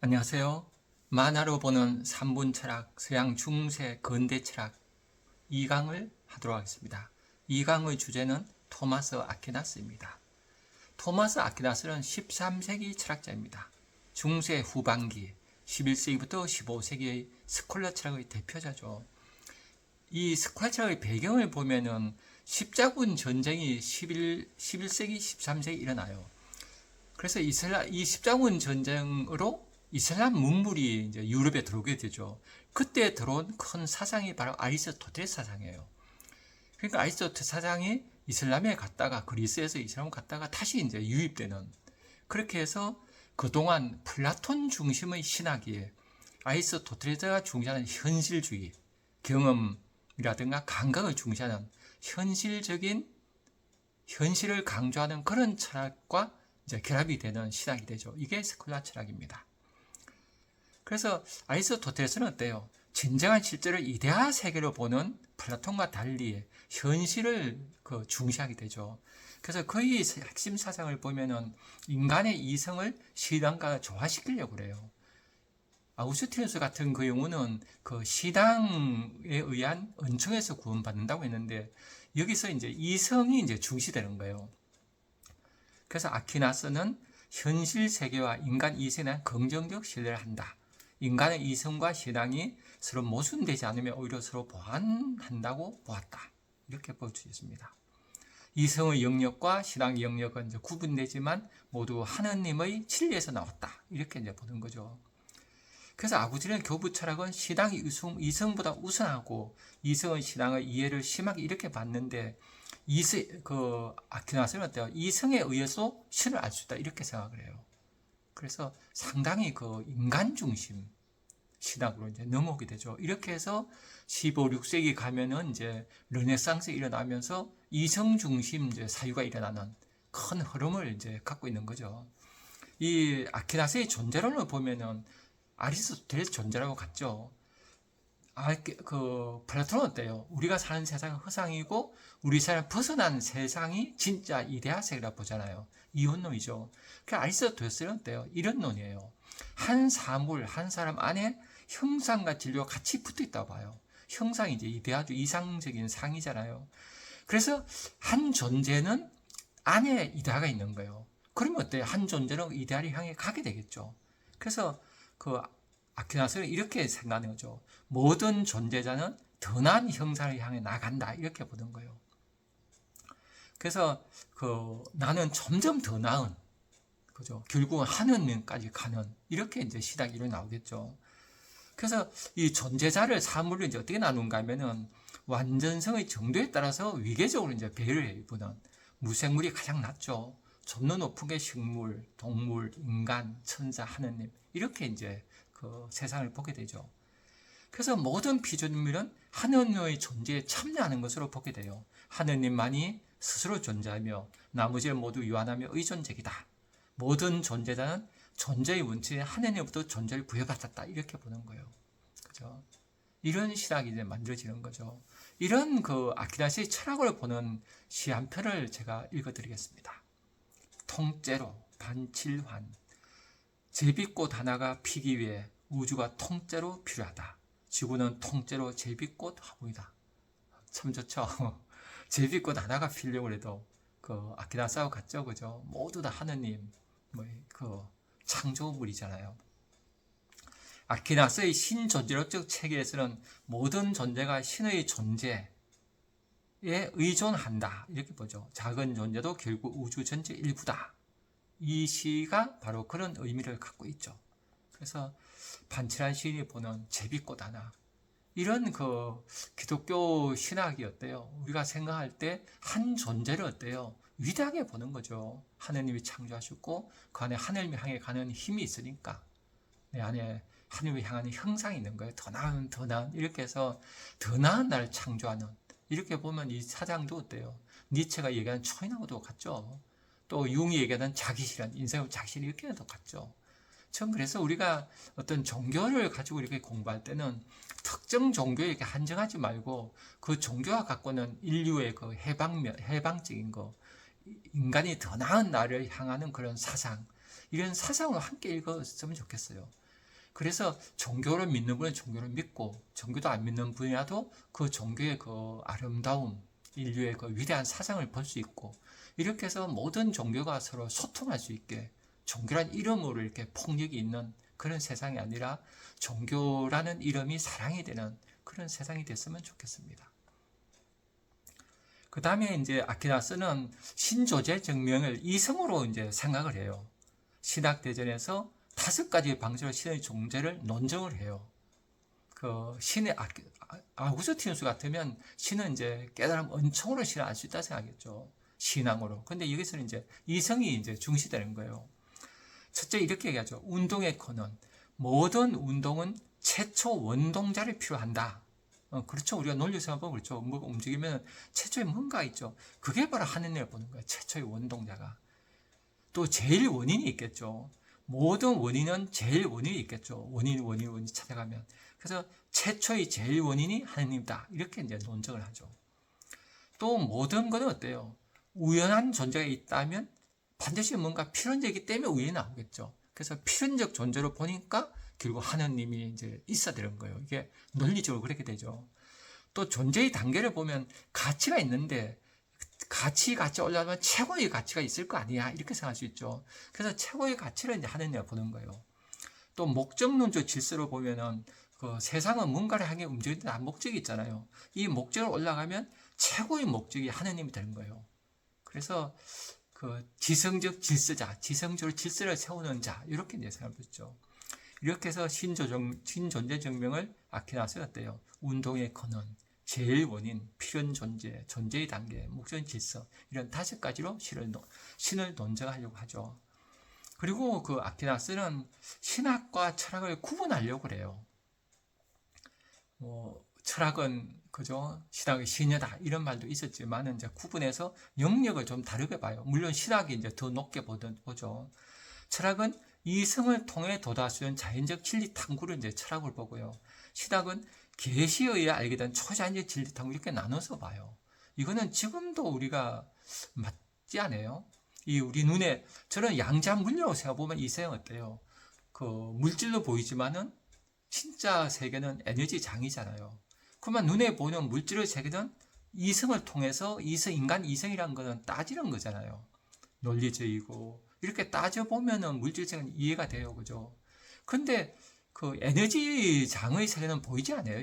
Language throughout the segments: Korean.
안녕하세요. 만화로 보는 산분 철학, 서양 중세 근대 철학 2강을 하도록 하겠습니다. 2강의 주제는 토마스 아퀴나스입니다. 토마스 아퀴나스는 13세기 철학자입니다. 중세 후반기 11세기부터 15세기의 스콜라 철학의 대표자죠. 이 스콜라 철학의 배경을 보면은 십자군 전쟁이 11세기, 13세기 일어나요. 그래서 이 십자군 전쟁으로 이슬람 문물이 이제 유럽에 들어오게 되죠. 그때 들어온 큰 사상이 바로 아리스토텔 사상이에요. 그러니까 아리스토텔 사상이 이슬람에 갔다가 그리스에서 이슬람 갔다가 다시 이제 유입되는, 그렇게 해서 그동안 플라톤 중심의 신학이 아리스토텔레스가 중시하는 현실주의, 경험이라든가 감각을 중시하는 현실적인 현실을 강조하는 그런 철학과 이제 결합이 되는 신학이 되죠. 이게 스콜라 철학입니다. 그래서 아리스토텔레스는 어때요? 진정한 실제를 이데아 세계로 보는 플라톤과 달리 현실을 중시하게 되죠. 그래서 그의 핵심 사상을 보면은 인간의 이성을 신앙과 조화시키려고 그래요. 아우구스티누스 같은 그 경우는 그 신앙에 의한 은총에서 구원받는다고 했는데, 여기서 이제 이성이 이제 중시되는 거예요. 그래서 아퀴나스는 현실 세계와 인간 이성에 대한 긍정적 신뢰를 한다. 인간의 이성과 신앙이 서로 모순되지 않으면 오히려 서로 보완한다고 보았다. 이렇게 볼 수 있습니다. 이성의 영역과 신앙의 영역은 이제 구분되지만 모두 하느님의 진리에서 나왔다. 이렇게 이제 보는 거죠. 그래서 아구스틴의 교부 철학은 신앙이 이성보다 우선하고 이성의 신앙의 이해를 심하게 이렇게 봤는데, 아퀴나스는 어때요? 이성에 의해서 신을 알 수 있다. 이렇게 생각을 해요. 그래서 상당히 인간 중심 신학으로 이제 넘어오게 되죠. 이렇게 해서 15, 16세기 가면은 이제 르네상스 일어나면서 이성 중심 이제 사유가 일어나는 큰 흐름을 이제 갖고 있는 거죠. 이 아퀴나스의 존재론을 보면은 아리스토텔레스 존재라고 같죠. 플라톤은 어때요? 우리가 사는 세상은 허상이고 우리 사람 벗어난 세상이 진짜 이데아 세계라고 보잖아요. 이혼론이죠. 그 아리스토텔레스는 어때요? 이런 논이에요. 한 사물, 한 사람 안에 형상과 진리가 같이 붙어 있다고 봐요. 형상이 이제 이데아주 이상적인 상이잖아요. 그래서 한 존재는 안에 이데아가 있는 거예요. 그러면 어때요? 한 존재는 이데아를 향해 가게 되겠죠. 그래서 아퀴나스는 이렇게 생각하는 거죠. 모든 존재자는 더 나은 형상을 향해 나간다. 이렇게 보는 거예요. 그래서 나는 점점 더 나은, 그죠? 결국은 하느님까지 가는, 이렇게 이제 시작이 일어나오겠죠. 그래서 이 존재자를 사물을 이제 어떻게 나눈가 하면은 완전성의 정도에 따라서 위계적으로 이제 배를 해보는, 무생물이 가장 낮죠. 좀 더 높은 게 식물, 동물, 인간, 천사, 하느님, 이렇게 이제 세상을 보게 되죠. 그래서 모든 피조물은 하느님의 존재에 참여하는 것으로 보게 돼요. 하느님만이 스스로 존재하며 나머지를 모두 유한하며 의존적이다. 모든 존재자는 존재의 원칙에 하느님부터 존재를 부여받았다. 이렇게 보는 거예요. 그죠? 이런 시각이 이제 만들어지는 거죠. 이런 아퀴나스의 철학을 보는 시 한 편을 제가 읽어드리겠습니다. 통째로 반칠환. 제비꽃 하나가 피기 위해 우주가 통째로 필요하다. 지구는 통째로 제비꽃 화분이다. 참 좋죠. 제비꽃 하나가 피려고 해도 아퀴나스하고 같죠, 그죠? 모두 다 하느님 창조물이잖아요. 아퀴나스의 신존재론적 체계에서는 모든 존재가 신의 존재에 의존한다. 이렇게 보죠. 작은 존재도 결국 우주 전체 일부다. 이 시가 바로 그런 의미를 갖고 있죠. 그래서 반칠한 시인이 보는 제비꽃 하나, 이런 기독교 신학이 어때요? 우리가 생각할 때 한 존재를 어때요? 위대하게 보는 거죠. 하느님이 창조하셨고 그 안에 하늘을 향해 가는 힘이 있으니까 내 안에 하늘을 향하는 형상이 있는 거예요. 더 나은 이렇게 해서 더 나은 나를 창조하는, 이렇게 보면 이 사상도 어때요? 니체가 얘기하는 초인하고도 같죠. 또 융이 얘기하는 자기실현, 인생의 자기실, 이렇게는 똑같죠. 전 그래서 우리가 어떤 종교를 가지고 이렇게 공부할 때는 특정 종교에 이렇게 한정하지 말고 그 종교가 갖고는 인류의 해방적인 인간이 더 나은 나를 향하는 그런 사상, 이런 사상을 함께 읽었으면 좋겠어요. 그래서 종교를 믿는 분은 종교를 믿고 종교도 안 믿는 분이라도 그 종교의 그 아름다움, 인류의 그 위대한 사상을 볼 수 있고 이렇게 해서 모든 종교가 서로 소통할 수 있게 종교란 이름으로 이렇게 폭력이 있는 그런 세상이 아니라 종교라는 이름이 사랑이 되는 그런 세상이 됐으면 좋겠습니다. 그 다음에 이제 아퀴나스는 신조제 증명을 이성으로 이제 생각을 해요. 신학대전에서 5가지 방식으로 신의 존재를 논증을 해요. 그 신의 아우구스티누스 같으면 신은 이제 깨달음 은총으로 신을 알 수 있다 생각했죠. 신앙으로. 근데 여기서는 이제 이성이 이제 중시되는 거예요. 첫째 이렇게 얘기하죠. 운동의 근원. 모든 운동은 최초 원동자를 필요한다. 그렇죠. 우리가 논리 생각하면 그렇죠. 뭐가 움직이면 최초에 뭔가 있죠. 그게 바로 하느님을 보는 거예요. 최초의 원동자가. 또 제일 원인이 있겠죠. 모든 원인은 제일 원인이 있겠죠. 원인 찾아가면. 그래서 최초의 제일 원인이 하느님이다. 이렇게 이제 논증을 하죠. 또 모든 것은 어때요? 우연한 존재가 있다면 반드시 뭔가 필연적이기 때문에 우연이 나오겠죠. 그래서 필연적 존재로 보니까 결국 하느님이 이제 있어야 되는 거예요. 이게 논리적으로 그렇게 되죠. 또 존재의 단계를 보면 가치가 있는데 같이 올라가면 최고의 가치가 있을 거 아니야 이렇게 생각할 수 있죠. 그래서 최고의 가치를 이제 하느님을 보는 거예요. 또 목적론적 질서로 보면은 그 세상은 뭔가를 향해 움직이는 목적이 있잖아요. 이 목적을 올라가면 최고의 목적이 하느님이 되는 거예요. 그래서 그 지성적 질서자, 지성적으로 질서를 세우는 자 이렇게 이제 생각할 수 있죠. 이렇게 해서 신존재 증명을 아퀴나스가 어때요? 운동의 근원, 제일 원인, 필연 존재, 존재의 단계, 목적의 질서 이런 5가지로 신을 논증하려고 하죠. 그리고 그 아퀴나스는 신학과 철학을 구분하려고 그래요. 철학은 그죠? 신학의 신여다 이런 말도 있었지만은 이제 구분해서 영역을 좀 다르게 봐요. 물론 신학이 이제 더 높게 보죠. 철학은 이성을 통해 도달할 수 있는 자연적 진리 탐구를 이제 철학을 보고요. 신학은 계시에 의해 알게 된 초자연적 진리 탐구 이렇게 나눠서 봐요. 이거는 지금도 우리가 맞지 않아요? 이 우리 눈에 저는 양자 물리라고 생각해보면 이 세상 어때요? 그 물질로 보이지만은 진짜 세계는 에너지 장이잖아요. 그러면 눈에 보이는 물질의 세계는 이성을 통해서 인간 이성이라는 거는 따지는 거잖아요. 논리적이고 이렇게 따져보면은 물질적인 이해가 돼요. 그죠? 근데 그 에너지 장의 세계는 보이지 않아요.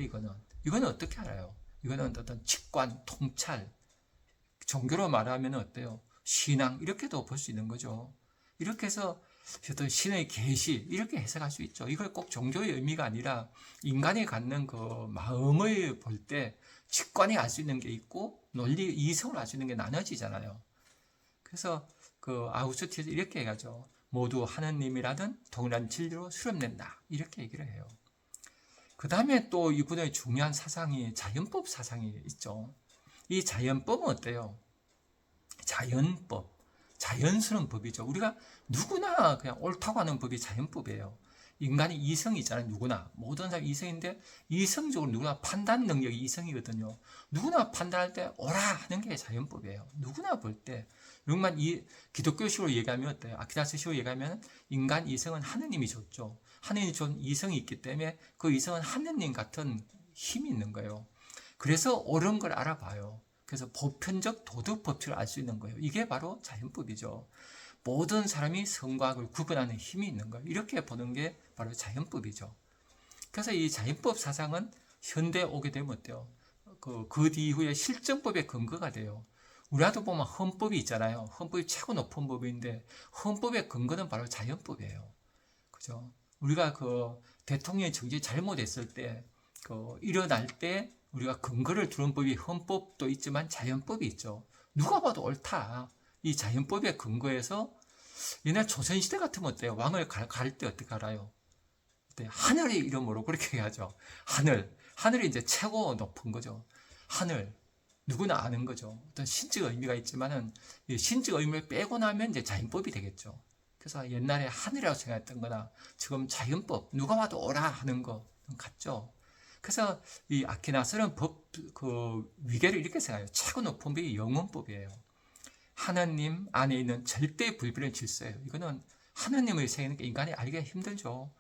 이거는 어떻게 알아요? 이거는 어떤 직관, 통찰, 종교로 말하면 어때요? 신앙 이렇게도 볼 수 있는 거죠. 이렇게 해서 어떤 신의 계시 이렇게 해석할 수 있죠. 이걸 꼭 종교의 의미가 아니라 인간이 갖는 그 마음을 볼 때 직관이 알 수 있는 게 있고 논리 이성을 알 수 있는 게 나눠지잖아요. 그래서 그 아우구스티누스 이렇게 얘기하죠. 모두 하느님이라는 동일한 진리로 수렴된다. 이렇게 얘기를 해요. 그 다음에 또 이분의 중요한 사상이 자연법 사상이 있죠. 이 자연법은 어때요? 자연법. 자연스러운 법이죠. 우리가 누구나 그냥 옳다고 하는 법이 자연법이에요. 인간이 이성이잖아요. 누구나. 모든 사람이 이성인데 이성적으로 누구나 판단 능력이 이성이거든요. 누구나 판단할 때 옳아 하는 게 자연법이에요. 누구나 볼 때. 그러면 이 기독교식으로 얘기하면 어때요? 아퀴나스식으로 얘기하면 인간 이성은 하느님이 줬죠. 하느님이 준 이성이 있기 때문에 그 이성은 하느님 같은 힘이 있는 거예요. 그래서 옳은 걸 알아봐요. 그래서 보편적 도덕 법칙을 알 수 있는 거예요. 이게 바로 자연법이죠. 모든 사람이 선과 악을 구분하는 힘이 있는 거예요. 이렇게 보는 게 바로 자연법이죠. 그래서 이 자연법 사상은 현대에 오게 되면 어때요? 그 이후에 실정법의 근거가 돼요. 우리나라도 보면 헌법이 있잖아요. 헌법이 최고 높은 법인데 헌법의 근거는 바로 자연법이에요. 그죠? 우리가 그 대통령의 정치 잘못했을 때 일어날 때 우리가 근거를 두는 법이 헌법도 있지만 자연법이 있죠. 누가 봐도 옳다. 이 자연법의 근거에서 옛날 조선시대 같으면 어때요? 왕을 가릴 때 어떻게 알아요? 하늘의 이름으로 그렇게 얘기하죠. 하늘이 이제 최고 높은 거죠. 하늘. 누구나 아는 거죠. 어떤 신적 의미가 있지만은 신적 의미를 빼고 나면 이제 자연법이 되겠죠. 그래서 옛날에 하늘이라고 생각했던 거나 지금 자연법, 누가 봐도 옳아 하는 거 같죠. 그래서 이 아퀴나스는 위계를 이렇게 생각해요. 최고 높은 법이 영원법이에요. 하나님 안에 있는 절대 불변의 질서예요. 이거는 하나님의 세계는 인간이 알기가 힘들죠.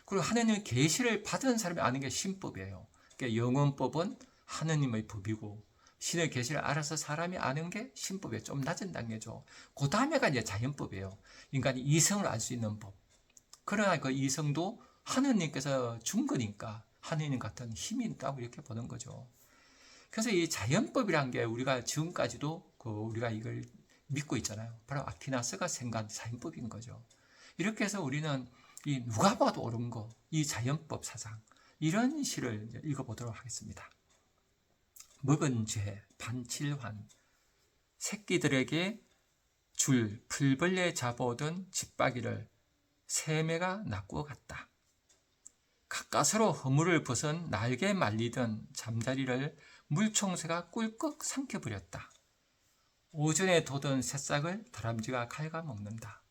그리고 하느님의 계시를 받은 사람이 아는 게 신법이에요. 그러니까 영원법은 하느님의 법이고 신의 계시를 알아서 사람이 아는 게 신법이에요. 좀 낮은 단계죠. 그 다음에가 이제 자연법이에요. 인간이 이성을 알 수 있는 법. 그러나 그 이성도 하느님께서 준 거니까 하느님 같은 힘이 있다고 이렇게 보는 거죠. 그래서 이 자연법이란 게 우리가 지금까지도 우리가 이걸 믿고 있잖아요. 바로 아퀴나스가 생각한 자연법인 거죠. 이렇게 해서 우리는 이 누가 봐도 옳은 거, 이 자연법 사상, 이런 시를 이제 읽어보도록 하겠습니다. 먹은 죄, 반칠환, 새끼들에게 줄 풀벌레 잡아오던 집박이를 새매가 낚고 갔다. 가까스로 허물을 벗은 날개 말리던 잠자리를 물총새가 꿀꺽 삼켜버렸다. 오전에 돋은 새싹을 다람쥐가 갉아먹는다.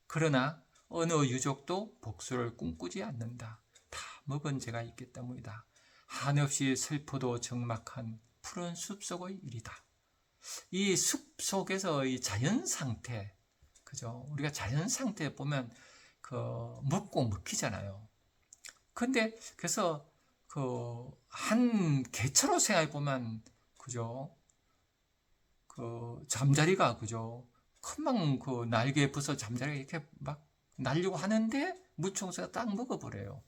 그러나 어느 유족도 복수를 꿈꾸지 않는다. 다 먹은 죄가 있기 때문이다. 한없이 슬프도 적막한 푸른 숲속의 일이다. 이 숲속에서 이 자연 상태, 그죠? 우리가 자연 상태에 보면 먹고 먹히잖아요. 근데 그래서 한 개처로 생각해 보면, 그죠? 잠자리가, 그죠? 금방 날개에 붙어 잠자리가 이렇게 막 날려고 하는데 물총새가 딱 먹어버려요.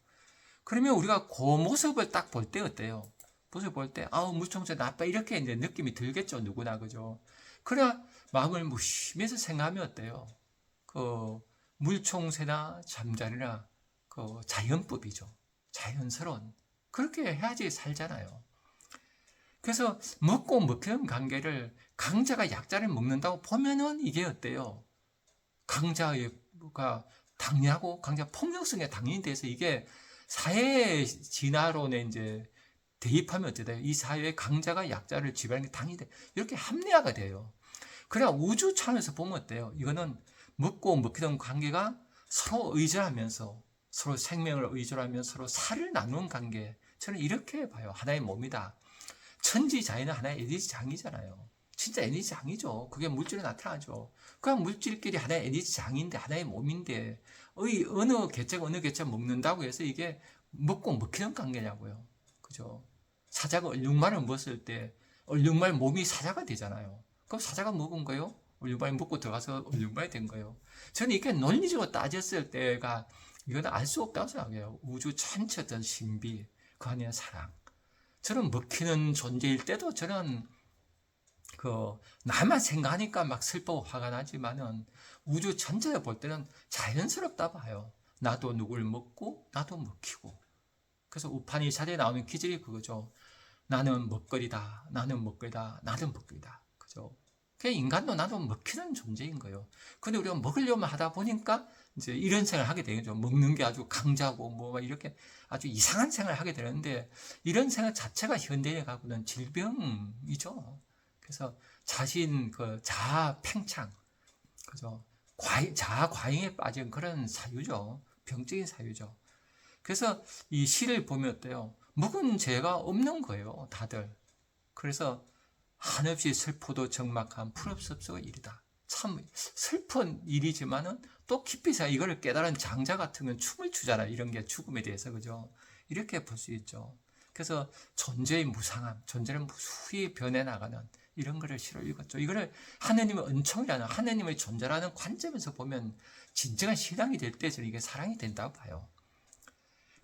그러면 우리가 그 모습을 딱 볼 때 어때요? 모습을 볼 때, 물총새 나빠, 이렇게 이제 느낌이 들겠죠, 누구나, 그죠? 그래야 마음을 무심해서 생각하면 어때요? 물총새나 잠자리나 자연법이죠. 자연스러운. 그렇게 해야지 살잖아요. 그래서 먹고 먹히는 관계를 강자가 약자를 먹는다고 보면은 이게 어때요? 강자가 당연하고 강자 폭력성에 당연히 돼서 이게 사회 진화론에 이제 대입하면 어떻게 돼요? 이 사회의 강자가 약자를 지배하는 게 당연히 돼. 이렇게 합리화가 돼요. 그래야 우주 차원에서 보면 어때요? 이거는 먹고 먹히던 관계가 서로 의존하면서 서로 생명을 의존하면서 서로 살을 나누는 관계. 저는 이렇게 봐요. 하나의 몸이다. 천지자연은 하나의 에너지장이잖아요. 진짜 에너지장이죠. 그게 물질에 나타나죠. 그냥 물질끼리 하나의 에너지장인데 하나의 몸인데 어느 개체가 어느 개체 먹는다고 해서 이게 먹고 먹히는 관계냐고요. 그죠? 사자가 얼룩말을 먹었을 때 얼룩말 몸이 사자가 되잖아요. 그럼 사자가 먹은 거요? 얼룩말 먹고 들어가서 얼룩말이 된 거예요. 저는 이게 논리적으로 따졌을 때가 이건 알 수 없다고 생각해요. 우주 전체 어떤 신비, 그 안에 사랑. 저는 먹히는 존재일 때도 저는 나만 생각하니까 막 슬퍼 화가 나지만은 우주 전체를 볼 때는 자연스럽다 봐요. 나도 누굴 먹고 나도 먹히고. 그래서 우파니샤드에 나오는 기질이 그거죠. 나는 먹거리다. 나는 먹거리다. 나는 먹거리다. 그죠? 그냥 인간도 나도 먹히는 존재인 거예요. 근데 우리가 먹으려면 하다 보니까 이제 이런 생각을 하게 되겠죠. 먹는 게 아주 강자고 뭐 이렇게 아주 이상한 생각을 하게 되는데 이런 생각 자체가 현대인에 갖고는 질병이죠. 그래서 자신 자아 팽창, 그죠? 자아 과잉에 빠진 그런 사유죠. 병적인 사유죠. 그래서 이 시를 보면 어때요? 먹은 죄가 없는 거예요, 다들. 그래서 한없이 슬프도 적막한 푸른숲속의 일이다. 참 슬픈 일이지만은 또 깊이 이거를 깨달은 장자 같은 건 춤을 추잖아요. 이런 게 죽음에 대해서, 그죠? 이렇게 볼 수 있죠. 그래서 존재의 무상함, 존재는 무수히 변해나가는 이런 거를 시로 읽었죠. 이거를 하느님의 은총이라는 하느님의 존재라는 관점에서 보면 진정한 신앙이 될 때 저는 이게 사랑이 된다고 봐요.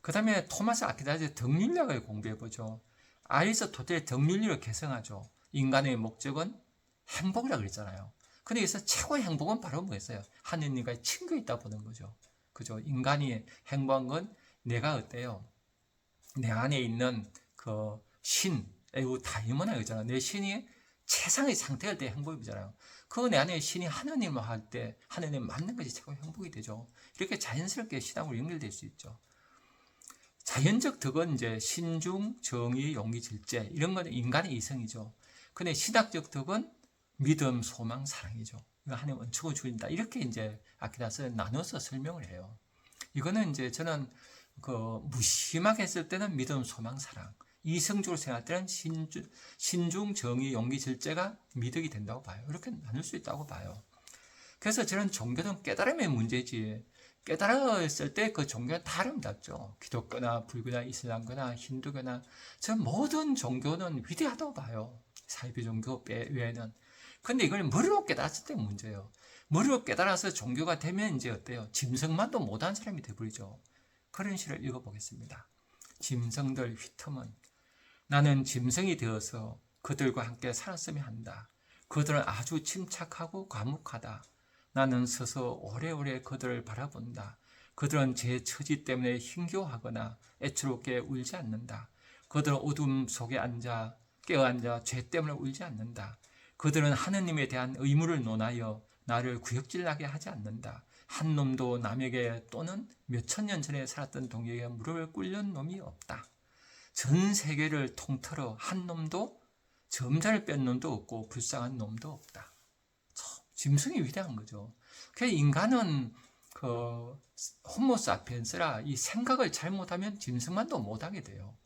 그 다음에 토마스 아퀴나스의 덕륜력을 공부해보죠. 아리스토텔의 덕륜력을 개성하죠. 인간의 목적은 행복이라고 그랬잖아요. 근데 여기서 최고의 행복은 바로 뭐였어요? 하느님과의 친구에 있다 보는 거죠. 그죠? 인간이 행복한 건 내가 어때요? 내 안에 있는 다이모나 그잖아. 내 신이 최상의 상태일 때 행복이잖아요. 내 안에 신이 하느님을 할 때 하느님 맞는 것이 최고의 행복이 되죠. 이렇게 자연스럽게 신앙으로 연결될 수 있죠. 자연적 덕은 이제 신중, 정의, 용기, 질제 이런 건 인간의 이성이죠. 근데 신학적 덕은 믿음, 소망, 사랑이죠. 이거 하나님 은총을 주린다. 이렇게 이제 아퀴나스는 나눠서 설명을 해요. 이거는 이제 저는 무심하게 했을 때는 믿음, 소망, 사랑. 이성적으로 생각할 때는 신중, 정의, 용기, 질제가 미덕이 된다고 봐요. 이렇게 나눌 수 있다고 봐요. 그래서 저는 종교는 깨달음의 문제지 깨달았을 때 그 종교는 다 아름답죠. 기독교나 불교나 이슬람교나 힌두교나 저 모든 종교는 위대하다고 봐요. 사이비 종교 외에는. 근데 이걸 머리로 깨달았을 때 문제예요. 머리로 깨달아서 종교가 되면 이제 어때요? 짐승만도 못한 사람이 되버리죠. 그런 시를 읽어보겠습니다. 짐승들 휘틈은 나는 짐승이 되어서 그들과 함께 살았으면 한다. 그들은 아주 침착하고 과묵하다. 나는 서서 오래오래 그들을 바라본다. 그들은 제 처지 때문에 힘겨워하거나 애처롭게 울지 않는다. 그들은 어둠 속에 깨어앉아 죄 때문에 울지 않는다. 그들은 하느님에 대한 의무를 논하여 나를 구역질나게 하지 않는다. 한 놈도 남에게 또는 몇천 년 전에 살았던 동료에게 무릎을 꿇는 놈이 없다. 전 세계를 통틀어 한 놈도 점자를 뺀 놈도 없고 불쌍한 놈도 없다. 짐승이 위대한 거죠. 그래서 인간은 호모사피엔스라 이 생각을 잘못하면 짐승만도 못하게 돼요.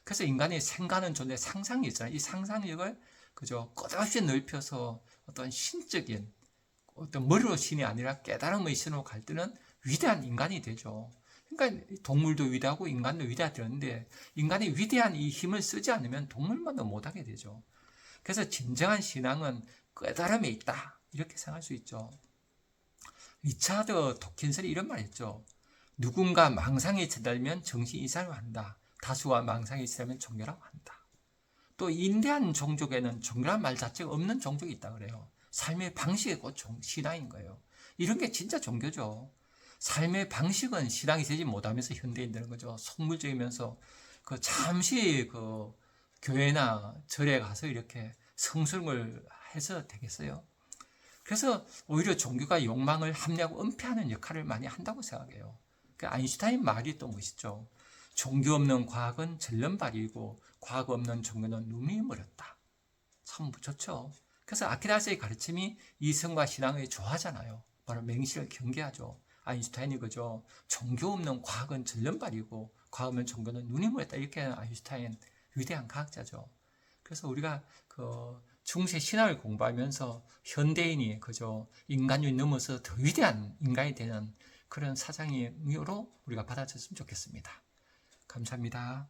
그래서 인간이 생각하는 존재 상상이 있잖아요. 이 상상력을 그저 끝없이 넓혀서 어떤 신적인 어떤 머리로 신이 아니라 깨달음의 신으로 갈 때는 위대한 인간이 되죠. 그러니까 동물도 위대하고 인간도 위대하다는데 인간이 위대한 이 힘을 쓰지 않으면 동물만도 못하게 되죠. 그래서 진정한 신앙은 깨달음에 있다. 이렇게 생각할 수 있죠. 리차드 도킨슨이 이런 말 했죠. 누군가 망상에 치달면 정신 이상을 한다. 다수가 망상에 치달면 종교라고 한다. 또 인디안 종족에는 종교란 말 자체가 없는 종족이 있다 그래요. 삶의 방식이 곧 신앙인 거예요. 이런 게 진짜 종교죠. 삶의 방식은 신앙이 되지 못하면서 현대인 되는 거죠. 속물적이면서 잠시 교회나 절에 가서 이렇게 성수를 해서 되겠어요. 그래서 오히려 종교가 욕망을 합리하고 은폐하는 역할을 많이 한다고 생각해요. 아인슈타인 말이 또 멋있죠. 종교 없는 과학은 절름발이고 과학 없는 종교는 눈이 멀었다. 참 좋죠. 그래서 아키나스의 가르침이 이성과 신앙을 좋아하잖아요. 바로 맹신을 경계하죠. 아인슈타인이 그죠. 종교 없는 과학은 절름발이고 과학 없는 종교는 눈이 멀었다. 이렇게 하는 아인슈타인 위대한 과학자죠. 그래서 우리가 중세 신학을 공부하면서 현대인이 그저 인간을 넘어서 더 위대한 인간이 되는 그런 사상으로 우리가 받아들였으면 좋겠습니다. 감사합니다.